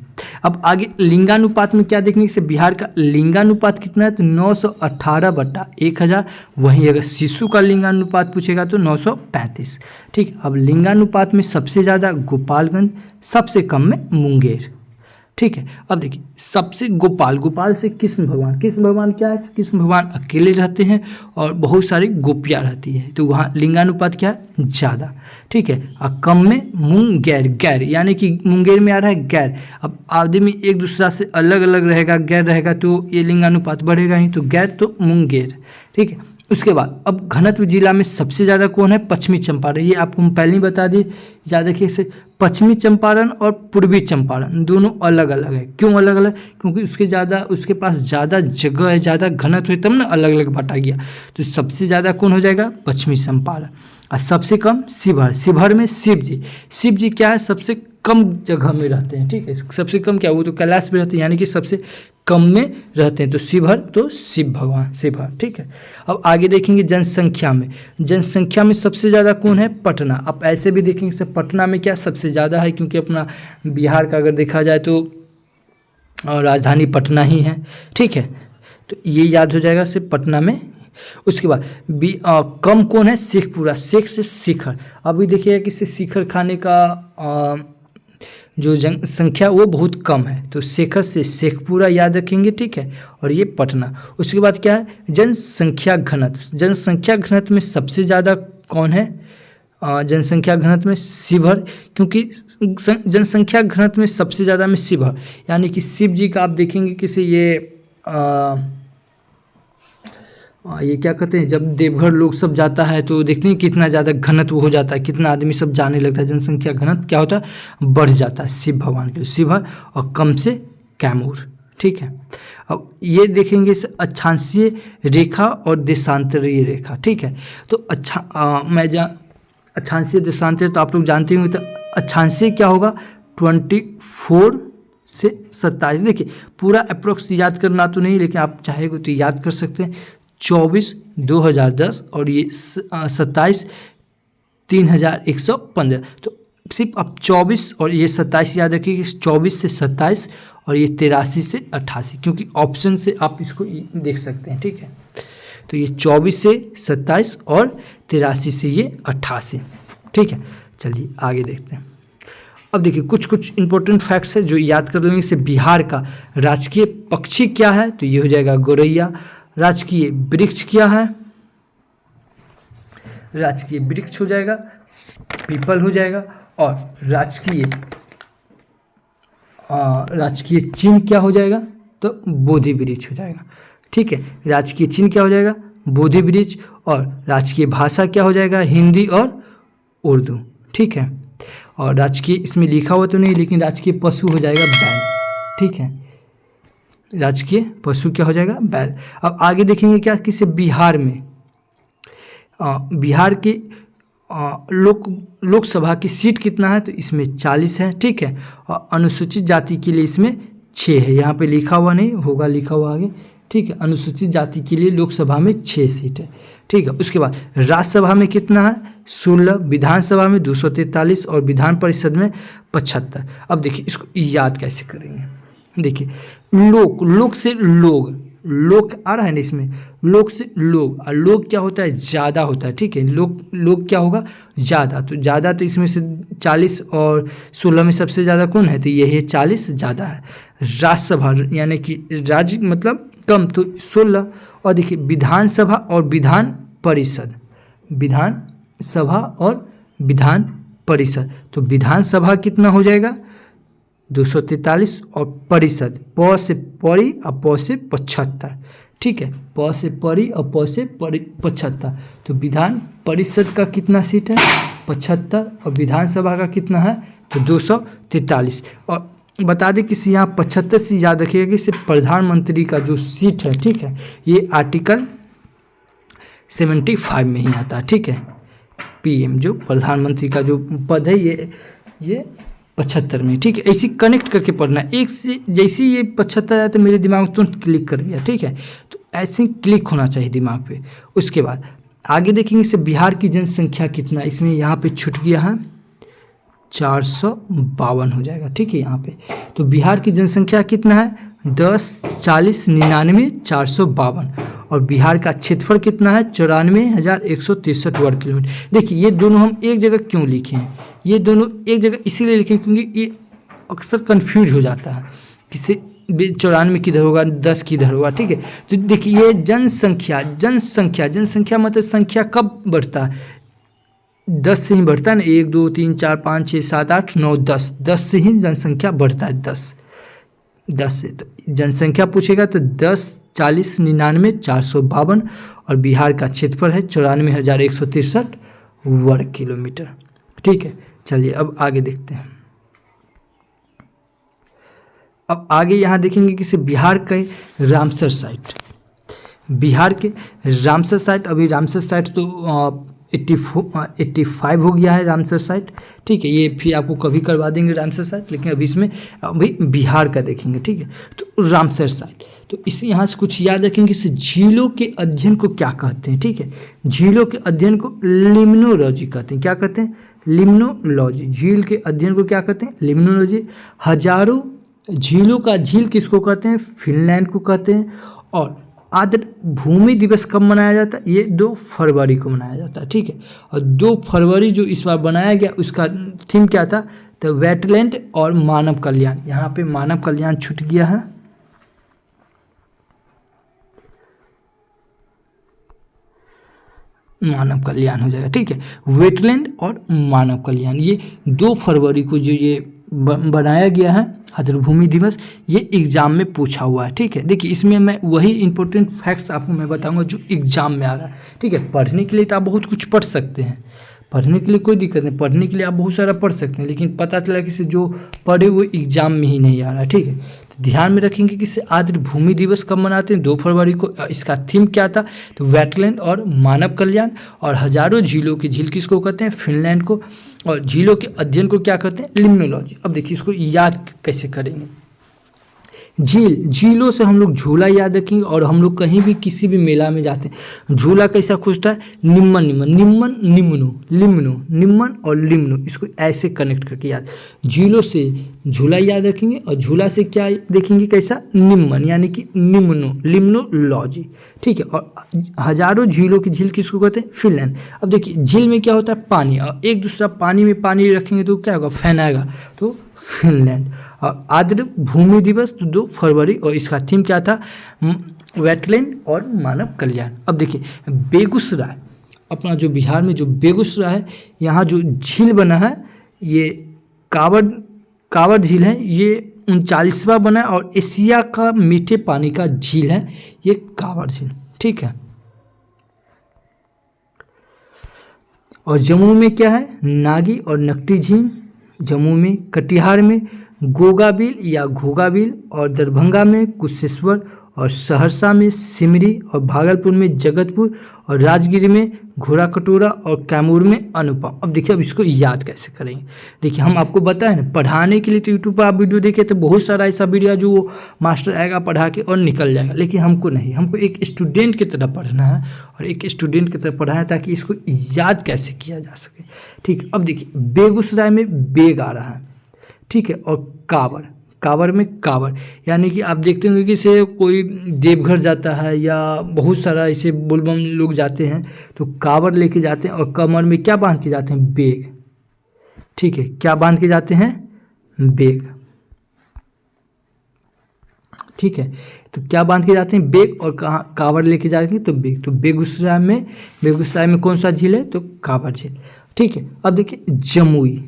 अब आगे लिंगानुपात में क्या देखेंगे, इससे बिहार का लिंगानुपात कितना है, तो 918/1000। वहीं अगर शिशु का लिंगानुपात पूछेगा तो 935। ठीक, अब लिंगानुपात में सबसे ज़्यादा गोपालगंज, सबसे कम में मुंगेर। ठीक है, अब देखिए सबसे गोपाल से कृष्ण भगवान क्या है, कृष्ण भगवान अकेले रहते हैं और बहुत सारी गोपियाँ रहती है, तो वहाँ लिंगानुपात क्या है, ज़्यादा। ठीक है, और कम में मुंगेर, गैर, यानी कि मुंगेर में आ रहा है गैर। अब आदमी एक दूसरा से अलग अलग रहेगा, गैर रहेगा, तो ये लिंगानुपात बढ़ेगा ही, तो गैर तो मुंगेर। ठीक है, उसके बाद अब घनत्व जिला में सबसे ज़्यादा कौन है, पश्चिमी चंपारण। ये आपको हम पहले ही बता दी, याद रखिए से पश्चिमी चंपारण और पूर्वी चंपारण दोनों अलग अलग है। क्यों अलग अलग, क्योंकि उसके पास ज़्यादा जगह है, ज़्यादा घनत्व है, तब ना अलग अलग बांटा गया। तो सबसे ज़्यादा कौन हो जाएगा, पश्चिमी चंपारण। और सबसे कम शिवहर। शिवहर में शिव जी क्या है, सबसे कम जगह में रहते हैं। ठीक है, सबसे कम क्या, वो तो कैलाश में रहते हैं, यानी कि सबसे कम में रहते हैं, तो शिवहर तो शिव भगवान, शिवहर। ठीक है, अब आगे देखेंगे जनसंख्या में सबसे ज़्यादा कौन है, पटना। अब ऐसे भी देखेंगे सब पटना में क्या सबसे ज़्यादा है, क्योंकि अपना बिहार का अगर देखा जाए तो राजधानी पटना ही है। ठीक है, तो ये याद हो जाएगा सिर्फ पटना में। उसके बाद कम कौन है, शेखपुरा। शेख से शिखर। अभी देखिएगा कि शिखर खाने का जो जनसंख्या वो बहुत कम है, तो शेखर से शेखपुरा याद रखेंगे। ठीक है, और ये पटना। उसके बाद क्या है, जनसंख्या घनत्व में सबसे ज़्यादा कौन है, जनसंख्या घनत्व में शिवहर, क्योंकि जनसंख्या घनत्व में सबसे ज़्यादा में शिवहर, यानी कि शिव जी का आप देखेंगे किसी ये क्या कहते हैं, जब देवघर लोग सब जाता है तो देखते हैं कितना ज़्यादा घनत्व हो जाता है, कितना आदमी सब जाने लगता है, जनसंख्या घनत्व क्या होता है, बढ़ जाता है शिव भगवान के, शिवहर, और कम से कैमूर। ठीक है, अब ये देखेंगे अक्षांशीय रेखा और देशांतरीय रेखा। ठीक है, तो अक्षांशीय देशांतरीय तो आप लोग जानते होंगे, तो अक्षांशीय क्या होगा, 24 से 27। देखिए पूरा अप्रोक्स याद करना तो नहीं, लेकिन आप चाहेंगे तो याद कर सकते हैं। 24 2010 और ये 27 3115। तो सिर्फ आप 24 और ये 27 याद रखिए, 24 से 27 और ये 83 से 88, क्योंकि ऑप्शन से आप इसको देख सकते हैं। ठीक है, तो ये 24 से 27 और 83 से ये 88। ठीक है, चलिए आगे देखते हैं। अब देखिए कुछ इंपॉर्टेंट फैक्ट्स है जो याद कर लेंगे। इससे बिहार का राजकीय पक्षी क्या है, तो ये हो जाएगा गौरैया। राजकीय वृक्ष क्या है, राजकीय वृक्ष हो जाएगा पीपल हो जाएगा। और राजकीय चिन्ह क्या हो जाएगा, तो बोधि वृक्ष हो जाएगा। ठीक है, राजकीय चिन्ह क्या हो जाएगा, बोधि वृक्ष, और राजकीय भाषा क्या हो जाएगा, हिंदी और उर्दू। ठीक है, और राजकीय इसमें लिखा हुआ तो नहीं, लेकिन राजकीय पशु हो जाएगा बैल। ठीक है, राजकीय पशु क्या हो जाएगा, बैल। अब आगे देखेंगे क्या, किसे बिहार में बिहार की लोकसभा की सीट कितना है, तो इसमें 40 है। ठीक है, और अनुसूचित जाति के लिए इसमें 6 है, यहाँ पे लिखा हुआ नहीं होगा, लिखा हुआ आगे। ठीक है, अनुसूचित जाति के लिए लोकसभा में 6 सीट है। ठीक है, उसके बाद राज्यसभा में कितना है, 16, विधानसभा में 243 और विधान परिषद में 75। अब देखिए इसको याद कैसे करेंगे। देखिए लोक से लोक आ रहा है ना, इसमें लोक से लोग, और लोग क्या होता है, ज़्यादा होता है। ठीक है, लोग क्या होगा, ज़्यादा। तो ज़्यादा तो इसमें से 40 और 16 में सबसे ज़्यादा कौन है, तो यही 40 ज़्यादा है। राज्यसभा यानी कि राज्य मतलब कम, तो 16। और देखिए विधानसभा और विधान परिषद, विधानसभा और विधान परिषद, तो विधानसभा कितना हो जाएगा 243 और परिषद प से परी और प से 75। ठीक है, प से परी और प से 75। तो विधान परिषद का कितना सीट है, 75, और विधानसभा का कितना है, तो 243। और बता दें कि यहाँ 75 से याद रखिएगा कि सिर्फ प्रधानमंत्री का जो सीट है, ठीक है, ये आर्टिकल 75 में ही आता है। ठीक है, पीएम जो प्रधानमंत्री का जो पद है ये 75 में। ठीक है, ऐसे कनेक्ट करके पढ़ना है, एक से जैसे ये 75 आया तो मेरे दिमाग में तुरंत क्लिक कर गया। ठीक है, तो ऐसे क्लिक होना चाहिए दिमाग पे। उसके बाद आगे देखेंगे इससे बिहार की जनसंख्या कितना, इसमें यहाँ पे छूट गया है 452 हो जाएगा। ठीक है, यहाँ पे तो बिहार की जनसंख्या कितना है 10, 40, 99, 452, और बिहार का क्षेत्रफल कितना है 94,163 वर्ग किलोमीटर। देखिए ये दोनों हम एक जगह क्यों लिखे हैं, ये दोनों एक जगह इसीलिए लिखे क्योंकि ये अक्सर कंफ्यूज हो जाता है, किसी 94 किधर होगा, 10 किधर होगा। ठीक है, तो देखिए ये जनसंख्या मतलब संख्या कब बढ़ता है, 10 से ही बढ़ता है ना, 1 2 3 4 5 6 7 8 9 10 से ही जनसंख्या बढ़ता है, 10 से। तो जनसंख्या पूछेगा तो 10, 40, 99, 452, और बिहार का क्षेत्रफल है 94,163 वर्ग किलोमीटर। ठीक है, चलिए अब आगे देखते हैं। अब आगे यहाँ देखेंगे कि बिहार के रामसर साइट, बिहार के रामसर साइट, अभी रामसर साइट तो 85 हो गया है रामसर साइट। ठीक है, ये फिर आपको कभी करवा देंगे रामसर साइट, लेकिन अभी इसमें अभी बिहार का देखेंगे। ठीक है, तो रामसर साइट, तो इस यहाँ से कुछ याद रखेंगे, इस झीलों के अध्ययन को क्या कहते हैं। ठीक है, झीलों के अध्ययन को लिम्नोलॉजी कहते हैं। क्या कहते हैं, लिम्नोलॉजी। झील के अध्ययन को क्या कहते हैं, लिम्नोलॉजी। हजारों झीलों का झील किसको कहते हैं, फिनलैंड को कहते हैं। और आर्द्र भूमि दिवस कब मनाया जाता है, ये 2 फरवरी को मनाया जाता है। ठीक है, और 2 फरवरी जो इस बार बनाया गया उसका थीम क्या था, तो वेटलैंड और मानव कल्याण। यहाँ पे मानव कल्याण छूट गया है, मानव कल्याण हो जाएगा। ठीक है, वेटलैंड और मानव कल्याण, ये 2 फरवरी को जो ये बनाया गया है आर्द्र भूमि दिवस, ये एग्जाम में पूछा हुआ है। ठीक है, देखिए इसमें मैं वही इंपॉर्टेंट फैक्ट्स आपको मैं बताऊंगा जो एग्जाम में आ रहा है। ठीक है, पढ़ने के लिए तो आप बहुत कुछ पढ़ सकते हैं, पढ़ने के लिए कोई दिक्कत नहीं, पढ़ने के लिए आप बहुत सारा पढ़ सकते हैं, लेकिन पता चला कि जो पढ़े वो एग्जाम में ही नहीं आ रहा है। ठीक है, तो ध्यान में रखेंगे कि आर्द्र भूमि दिवस कब मनाते हैं, 2 फरवरी को। इसका थीम क्या था, तो वेटलैंड और मानव कल्याण। और हजारों झीलों की झील किसको कहते हैं, फिनलैंड को। और झीलों के अध्ययन को क्या कहते हैं, लिम्नोलॉजी। अब देखिए इसको याद कैसे करेंगे। झीलों से हम लोग झूला याद रखेंगे, और हम लोग कहीं भी किसी भी मेला में जाते हैं झूला कैसा खुजता है, निम्मन निम्मन, निम्मन निम्नो, लिम्नो, निम्मन और लिम्नो, इसको ऐसे कनेक्ट करके याद। झीलों से झूला याद रखेंगे, और झूला से क्या देखेंगे, कैसा, निम्मन यानी कि निम्नो, लिम्नोलॉजी। ठीक है, और हजारों झीलों की झील किसको कहते हैं, फिनलैंड। अब देखिए झील में क्या होता है, पानी, और एक दूसरा पानी में पानी रखेंगे तो क्या होगा, फैनाएगा, तो फिनलैंड। और आर्द्र भूमि दिवस 2 फरवरी, और इसका थीम क्या था, वेटलैंड और मानव कल्याण। अब देखिए बेगूसराय, अपना जो बिहार में जो बेगूसराय है, यहाँ जो झील बना है ये कावड़ झील है, ये 39वां बना है और एशिया का मीठे पानी का झील है ये कांवर झील। ठीक है, और जम्मू में क्या है, नागी और नकटी झील जम्मू में, कटिहार में गोगाबिल या घोगाबिल, और दरभंगा में कुशेश्वर, और सहरसा में सिमरी, और भागलपुर में जगतपुर, और राजगीर में घोड़ा कटोरा, और कैमूर में अनुपम। अब देखिए अब इसको याद कैसे करेंगे। देखिए हम आपको बताएं ना, पढ़ाने के लिए तो यूट्यूब पर आप वीडियो देखें तो बहुत सारा ऐसा वीडियो जो वो मास्टर आएगा पढ़ा के और निकल जाएगा, लेकिन हमको नहीं, हमको एक स्टूडेंट की तरह पढ़ना है और एक स्टूडेंट की तरह पढ़ना है ताकि इसको याद कैसे किया जा सके। ठीक है, अब देखिए बेगूसराय में बेग आ रहा है। ठीक है, और कांवर, कांवर में कांवर यानी कि आप देखते होंगे कि से कोई देवघर जाता है या बहुत सारा ऐसे बोलबम लोग जाते हैं तो कांवर लेके जाते हैं और कमर में क्या बांध के जाते हैं, बेग। ठीक है, क्या बांध के जाते हैं, बेग। ठीक है, तो क्या बांध के जाते हैं, बेग, और कहाँ कांवर लेके जाते हैं तो बेग। तो बेगूसराय में कौन सा झील है, तो कांवर झील। ठीक है, अब देखिए जमुई,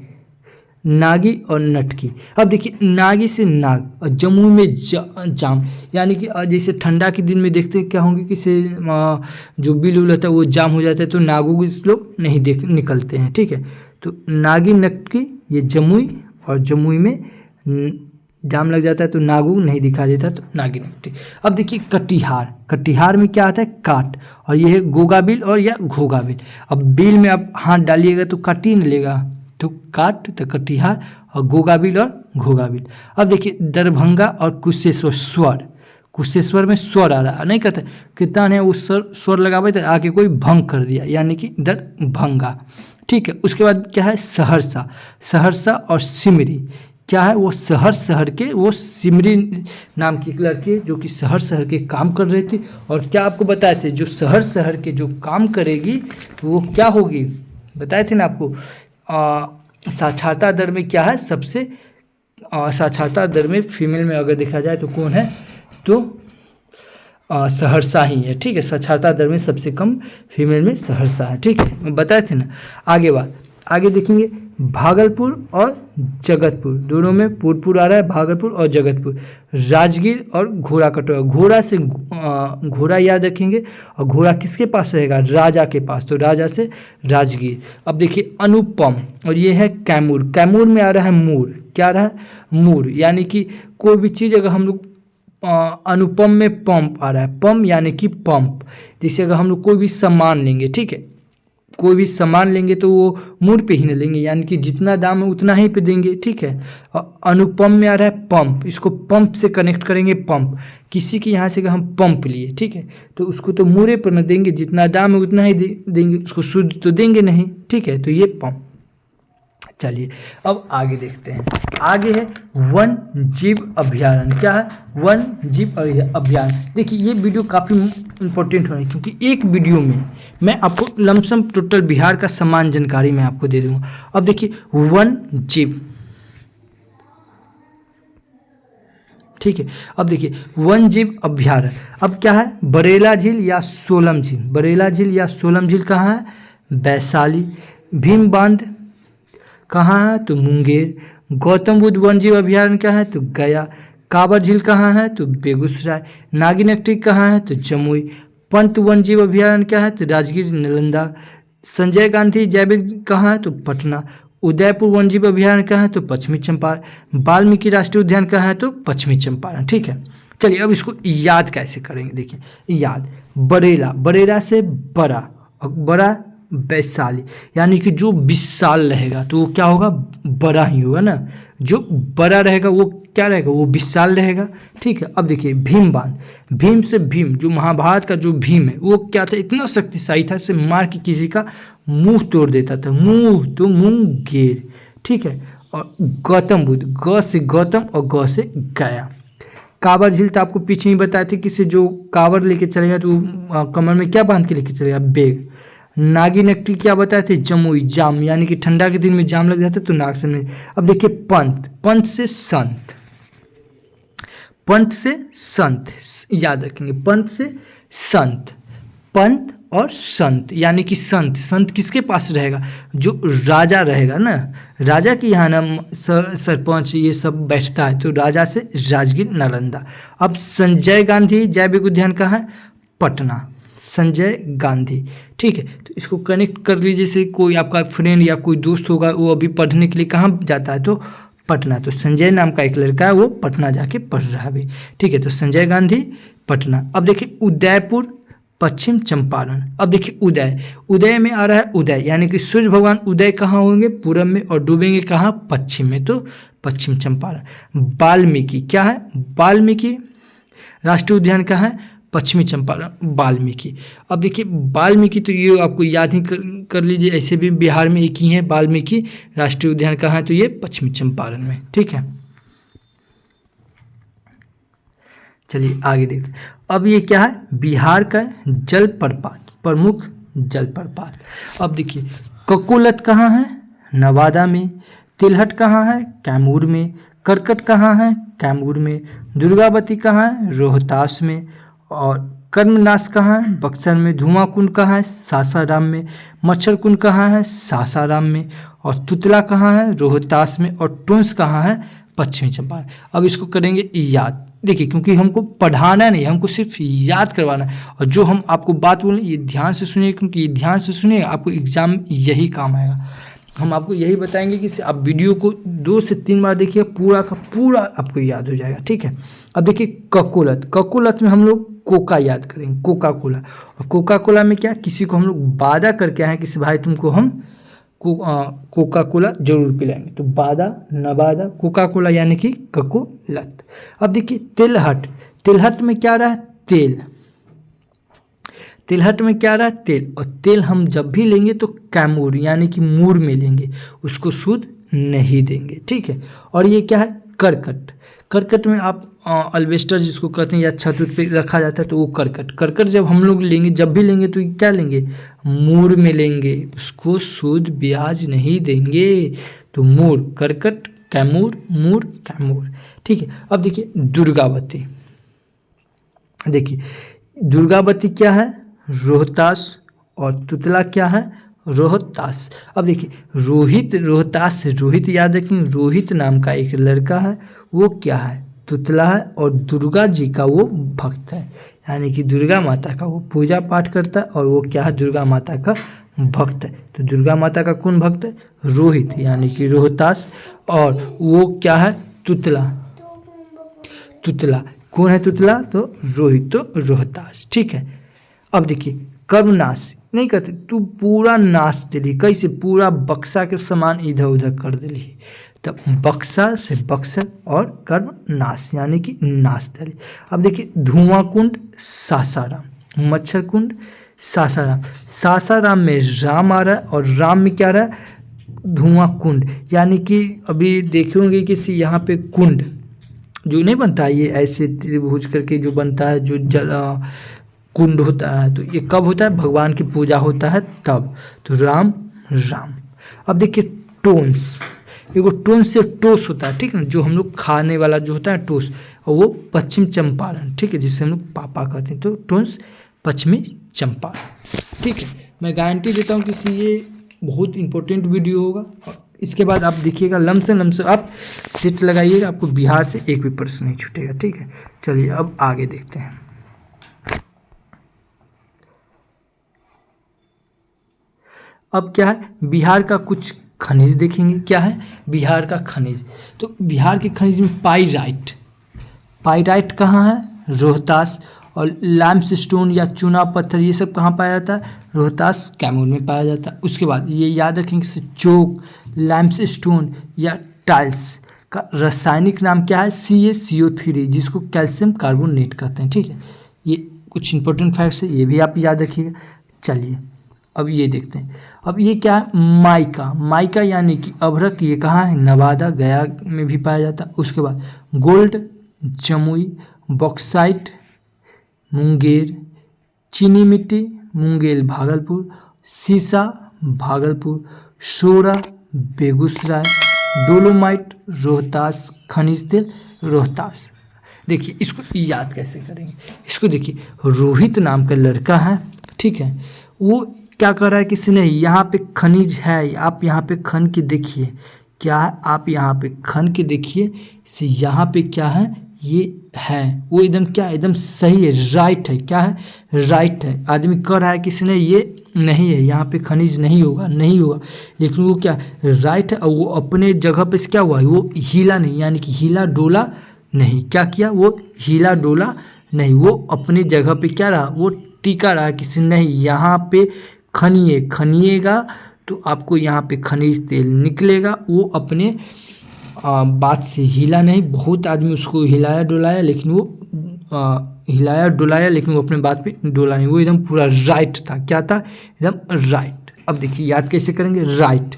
नागी और नटकी। अब देखिए नागी से नाग और जमुई में जाम, यानी कि जैसे ठंडा के दिन में देखते हैं क्या होंगे कि से जो बिल उल होता है वो जाम हो जाता है तो नागों को इस लोग नहीं निकलते हैं। ठीक है, तो नागी नटकी ये जमुई, और जमुई में जाम लग जाता है तो नागू नहीं दिखा देता तो नागी नटकी। अब देखिए कटिहार, कटिहार में क्या आता है, काट, और ये है गोगाबिल और या घोगाबिल। अब बिल में आप हाथ डालिएगा तो काट ही नहीं लेगा, तो काट, तो कटिहार, और गोगाबिल और घोगाबिल। अब देखिए दरभंगा और कुशेश्वर, स्वर, कुशेश्वर में स्वर आ रहा, नहीं कहते कितना है उस स्वर लगावे तो आके कोई भंग कर दिया यानी कि दरभंगा। ठीक है, उसके बाद क्या है, सहरसा, सहरसा और सिमरी। क्या है, वो शहर के वो सिमरी नाम की एक लड़की है जो कि शहर के काम कर रही थी, और क्या आपको बताए थे जो शहर के जो काम करेगी तो वो क्या होगी, बताए थे ना आपको, साक्षरता दर में क्या है सबसे, साक्षरता दर में फीमेल में अगर देखा जाए तो कौन है, तो सहरसा ही है। ठीक है, साक्षरता दर में सबसे कम फीमेल में सहरसा है। ठीक है, बताए थे ना। आगे देखेंगे भागलपुर और जगतपुर, दोनों में पुर आ रहा है, भागलपुर और जगतपुर। राजगीर और घोड़ा कटोरा, घोड़ा से घोड़ा याद रखेंगे, और घोड़ा किसके पास रहेगा, राजा के पास, तो राजा से राजगीर। अब देखिए अनुपम, और ये है कैमूर, कैमूर में आ रहा है मूर, क्या आ रहा है, मूर, यानी कि कोई भी चीज़ अगर हम लोग अनुपम में पंप आ रहा है, पंप यानी कि पंप, जैसे अगर हम लोग कोई भी सामान लेंगे, ठीक है, कोई भी सामान लेंगे तो वो मूर पे ही न लेंगे, यानी कि जितना दाम है उतना ही पे देंगे। ठीक है, अनुपम में आ रहा है पंप, इसको पंप से कनेक्ट करेंगे, पंप, किसी के यहाँ से अगर हम पंप लिए, ठीक है, तो उसको तो मूरे पर न देंगे, जितना दाम है उतना ही देंगे, उसको शुद्ध तो देंगे नहीं। ठीक है, तो ये पंप। चलिए अब आगे देखते हैं, आगे है वन जीव अभयारण्य। क्या है, वन जीव अभयारण्य। देखिए ये वीडियो काफ़ी इंपॉर्टेंट हो रही है क्योंकि एक वीडियो में मैं आपको लमसम टोटल बिहार का समान जानकारी मैं आपको दे दूंगा। अब देखिए वन जीव, ठीक है, अब देखिए वन जीव अभयारण्य। अब क्या है, बरेला झील या सोलम झील, बरेला झील या सोलम झील कहाँ है, वैशाली। भीम बांध कहाँ है, तो मुंगेर। गौतम बुद्ध वन जीव अभयारण्य कहाँ है, तो गया। कांवर झील कहाँ है, तो बेगूसराय। नागिनट्टी कहाँ है, तो जमुई। पंत वन जीव अभयारण्य क्या है, तो राजगीर नालंदा। संजय गांधी जैविक कहाँ है, तो पटना। उदयपुर वन जीव अभयारण्य कहाँ है, तो पश्चिमी चंपारण। वाल्मीकि राष्ट्रीय उद्यान कहाँ है, तो पश्चिमी चंपारण। ठीक है, चलिए अब इसको याद कैसे करेंगे। देखिए याद, बरेला, बरेला से बड़ा, बड़ा वैशाली, यानी कि जो विशाल रहेगा तो वो क्या होगा, बड़ा ही होगा ना, जो बड़ा रहेगा वो क्या रहेगा, वो विशाल रहेगा। ठीक है, अब देखिए भीम बांध, भीम से भीम, जो महाभारत का जो भीम है वो क्या था, इतना शक्तिशाली था, से मार के किसी का मुंह तोड़ देता था, मुंह तो मुंगेर। ठीक है, और गौतम बुद्ध, ग से गौतम और ग से गया। कांवर झील तो आपको पीछे ही बताए थे, किसी जो कांवर लेके चलेगा तो कमर में क्या बांध के लेके चलेगा, बेग। नागिनट्टी क्या बताए थे, जमुई, जाम, यानी कि ठंडा के दिन में जाम लग जाता है तो नाग से में। अब देखिए पंत, पंत से संत, पंत से संत याद रखेंगे, पंत से संत। पंत और संत, यानी कि संत, संत किसके पास रहेगा, जो राजा रहेगा ना, राजा के यहाँ ना सरपंच ये सब बैठता है, तो राजा से राजगीर नालंदा। अब संजय गांधी जैविक उद्यान कहाँ है, पटना, संजय गांधी। ठीक है, तो इसको कनेक्ट कर लीजिए, जैसे कोई आपका फ्रेंड या कोई दोस्त होगा वो अभी पढ़ने के लिए कहाँ जाता है, तो पटना, तो संजय नाम का एक लड़का है वो पटना जाके पढ़ रहा है अभी। ठीक है, तो संजय गांधी पटना। अब देखिए उदयपुर पश्चिम चंपारण। अब देखिए उदय, उदय में आ रहा है उदय, यानी कि सूर्य भगवान उदय कहाँ होंगे, पूरब में, और डूबेंगे कहाँ, पश्चिम में, तो पश्चिम चंपारण। वाल्मीकि क्या है, वाल्मीकि राष्ट्रीय उद्यान कहाँ है, पश्चिमी चंपारण, वाल्मीकि। अब देखिए वाल्मीकि तो ये आपको याद ही कर लीजिए, ऐसे भी बिहार में एक ही है वाल्मीकि राष्ट्रीय उद्यान कहाँ है, तो ये पश्चिमी चंपारण में। ठीक है, चलिए आगे देखते हैं। अब ये क्या है, बिहार का जलप्रपात, प्रमुख जलप्रपात। अब देखिए ककोलत कहाँ है, नवादा में। तिलहट कहाँ है, कैमूर में। करकट कहाँ है, कैमूर में। दुर्गावती कहाँ है, रोहतास में। और कर्मनाश कहाँ है, बक्सर में। धुआं कुंड कहाँ है, सासाराम में। मच्छर कुंड कहाँ है, सासाराम में। और तुतला कहाँ है, रोहतास में। और टोंस कहाँ है, पश्चिमी चंपारण। अब इसको करेंगे याद, देखिए क्योंकि हमको पढ़ाना नहीं, हमको सिर्फ याद करवाना है। और जो हम आपको बात बोलें ये ध्यान से सुनिए, क्योंकि ये ध्यान से सुनिए आपको एग्जाम में यही काम आएगा। हम आपको यही बताएंगे कि आप वीडियो को 2 से 3 बार देखिए, पूरा का पूरा आपको याद हो जाएगा। ठीक है, अब देखिए ककोलत, ककोलत में हम लोग कोका याद करेंगे, कोका कोला। और कोका कोला में क्या, किसी को हम लोग वादा करके आए हैं कि भाई तुमको हम कोका कोला जरूर पिलाएंगे, तो वादा नवादा कोका कोला, यानी कि ककोलत। अब देखिए तिलहट, तिलहट में क्या रहा है, तेल। तिलहट में क्या रहा है, तेल। और तेल हम जब भी लेंगे तो कैमूर यानी कि मूर में लेंगे, उसको शुद्ध नहीं देंगे। ठीक है, और ये क्या है, करकट। करकट में आप अल्वेस्टर जिसको कहते हैं या छत पे रखा जाता है, तो वो करकट। करकट जब हम लोग लेंगे, जब भी लेंगे तो क्या लेंगे, मूर में लेंगे, उसको शुद्ध ब्याज नहीं देंगे, तो मूर, करकट, कैमूर, मूर, कैमूर। ठीक है, अब देखिए दुर्गावती, देखिए दुर्गावती क्या है, रोहतास। और तुतला क्या है, रोहतास। अब देखिए रोहित, रोहतास से रोहित याद रखेंगे, रोहित नाम का एक लड़का है, वो क्या है, तुतला है। और दुर्गा जी का वो भक्त है, यानी कि दुर्गा माता का वो पूजा पाठ करता है, और वो क्या है, दुर्गा माता का भक्त है। तो दुर्गा माता का कौन भक्त है, रोहित, यानी कि रोहतास। और वो क्या है, तुतला, तुतला कौन है, तुतला तो रोहित, तो रोहतास। ठीक है, अब देखिए कर्मनाश नहीं करते, तू पूरा नाश दिली, कैसे, पूरा बक्सा के समान इधर उधर कर दिली, तब बक्सा से बक्सर। और कर्मनाश यानी कि नाश दिली। अब देखिए धुआं कुंड सासाराम, मच्छर कुंड सासाराम। सासाराम में राम आ रहा है, और राम में क्या आ रहा है, धुआं कुंड, यानी कि अभी देखे होंगे किसी यहाँ पे कुंड जो नहीं बनता है, ये ऐसे त्रिभुज करके जो बनता है, जो जल कुंड होता है, तो ये कब होता है, भगवान की पूजा होता है तब, तो राम राम। अब देखिए टोंस, एगो टोंस से टोस होता है, ठीक है ना, जो हम लोग खाने वाला जो होता है टोस, और वो पश्चिम चंपारण, ठीक है, जिससे हम लोग पापा कहते हैं, तो टोंस पश्चिमी चंपारण। ठीक है, मैं गारंटी देता हूँ कि ये बहुत इंपॉर्टेंट वीडियो होगा। और इसके बाद आप देखिएगा लमसम आप सेट लगाइएगा, आपको बिहार से एक भी प्रश्न नहीं छूटेगा। ठीक है, चलिए अब आगे देखते हैं। अब क्या है, बिहार का कुछ खनिज देखेंगे। क्या है बिहार का खनिज, तो बिहार के खनिज में पाइराइट, पाइराइट कहाँ है, रोहतास। और लाइमस्टोन या चूना पत्थर ये सब कहाँ पाया जाता है, रोहतास कैमूर में पाया जाता है। उसके बाद ये याद रखेंगे चोक, लाइमस्टोन या टाइल्स का रासायनिक नाम क्या है, CaCO3, जिसको कैल्शियम कार्बोनेट कहते हैं। ठीक है, ये कुछ इंपॉर्टेंट फैक्ट्स है, ये भी आप याद रखिएगा। चलिए अब ये देखते हैं। अब ये क्या है, माइका, माइका यानी कि अभ्रक, ये कहाँ है, नवादा गया में भी पाया जाता है। उसके बाद गोल्ड, जमुई, बॉक्साइट मुंगेर, चीनी मिट्टी मुंगेर भागलपुर, सीसा भागलपुर, सोरा बेगूसराय, डोलोमाइट रोहतास, खनिज तेल रोहतास। देखिए इसको याद कैसे करेंगे, इसको देखिए रोहित नाम का लड़का है, ठीक है। वो क्या कर रहा है किसी ने, यहाँ पे खनिज है, आप यहाँ पे खन के देखिए क्या है, आप यहाँ पे खन के देखिए से यहाँ पे क्या है, ये है वो एकदम क्या एकदम सही है, राइट है, क्या है, राइट है। आदमी कह रहा है किसी ने ये नहीं है, यहाँ पे खनिज नहीं होगा, नहीं होगा, लेकिन वो क्या राइट है। और वो अपने जगह पे से क्या हुआ, वो हिला नहीं, यानी कि हिला डोला नहीं। क्या किया, वो हिला डोला नहीं, वो अपनी जगह पे क्या रहा, वो टिका रहा। किसी नहीं, यहाँ पे खनिए, खनिएगा तो आपको यहाँ पे खनिज तेल निकलेगा। वो अपने बात से हिला नहीं। बहुत आदमी उसको हिलाया डुलाया, लेकिन वो हिलाया डुलाया, लेकिन वो अपने बात पे डोला नहीं। वो एकदम पूरा राइट था। क्या था, एकदम राइट। अब देखिए याद कैसे करेंगे, राइट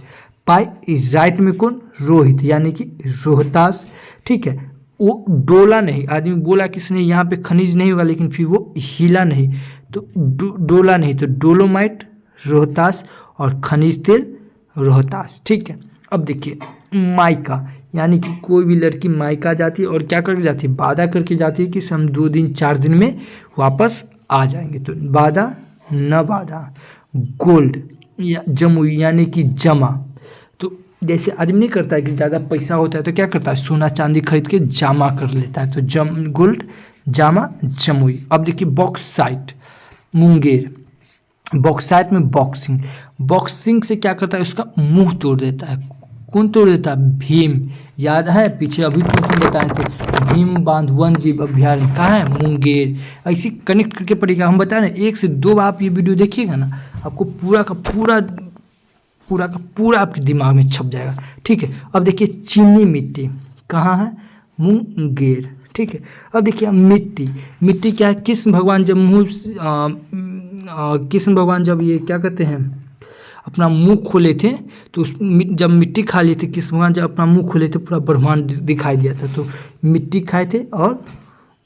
पाई इज राइट में कौन, रोहित, यानी कि रोहतास, ठीक है। वो डोला नहीं, आदमी बोला किसने यहाँ पे खनिज नहीं होगा, लेकिन फिर वो हिला नहीं, तो डोला नहीं, तो डोलोमाइट रोहतास और खनिज तेल रोहतास, ठीक है। अब देखिए मायका, यानी कि कोई भी लड़की मायका जाती है और क्या करके जाती है, वादा करके जाती है कि हम 2 दिन 4 दिन में वापस आ जाएंगे। तो वादा न वादा, गोल्ड या जमुई यानी कि जमा। तो जैसे आदमी नहीं करता है कि ज़्यादा पैसा होता है तो क्या करता है, सोना चांदी खरीद के जमा कर लेता है, तो गोल्ड जामा जमुई। अब देखिए बॉक्साइट, मुंगेर, बॉक्साइट में बॉक्सिंग, बॉक्सिंग से क्या करता है, उसका मुंह तोड़ देता है। कौन तोड़ देता है, भीम। याद है पीछे अभी तो हम बताए थे, भीम बांध वन जीव अभ्यारण्य कहाँ है, मुंगेर। ऐसे कनेक्ट करके पड़ेगा। हम बताए ना 1 से 2 बार आप ये वीडियो देखिएगा ना, आपको पूरा का पूरा आपके दिमाग में छप जाएगा, ठीक है। अब देखिए चीनी मिट्टी कहाँ है, मुंगेर, ठीक है। अब देखिए मिट्टी, मिट्टी क्या है, कृष्ण भगवान जब कृष्ण भगवान जब ये क्या कहते हैं अपना मुंह खोले थे, तो जब मिट्टी खा लिए थे कृष्ण भगवान, जब अपना मुंह खोले थे पूरा ब्रह्मांड दिखाई दिया था। तो मिट्टी खाए थे और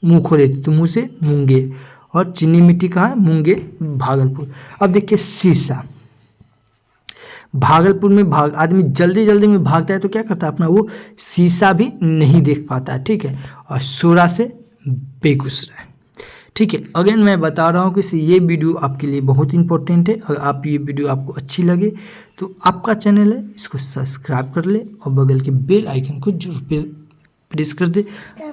मुंह खोले थे, तो मुंह से मुंगेर। और चीनी मिट्टी कहाँ है, मुंगेर भागलपुर। अब देखिए शीशा, भागलपुर में आदमी जल्दी जल्दी में भागता है तो क्या करता है, अपना वो शीशा भी नहीं देख पाता है, ठीक है। और सोरा से बेगूसराय, ठीक है। अगेन मैं बता रहा हूँ कि ये वीडियो आपके लिए बहुत इंपॉर्टेंट है। अगर आप ये वीडियो आपको अच्छी लगे तो आपका चैनल है, इसको सब्सक्राइब कर ले और बगल के बेल आइकन को जरूर प्रेस कर दे।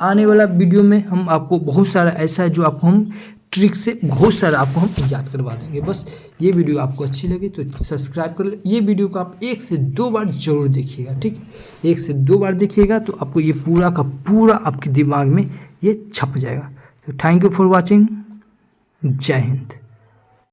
आने वाला वीडियो में हम आपको बहुत सारा ऐसा है जो आपको हम ट्रिक से बहुत सारा आपको हम याद करवा देंगे। बस ये वीडियो आपको अच्छी लगे तो सब्सक्राइब कर ले। ये वीडियो को आप 1 से 2 बार जरूर देखिएगा, ठीक है। 1 से 2 बार देखिएगा तो आपको ये पूरा का पूरा आपके दिमाग में ये छप जाएगा। तो थैंक यू फॉर वॉचिंग। जय हिंद।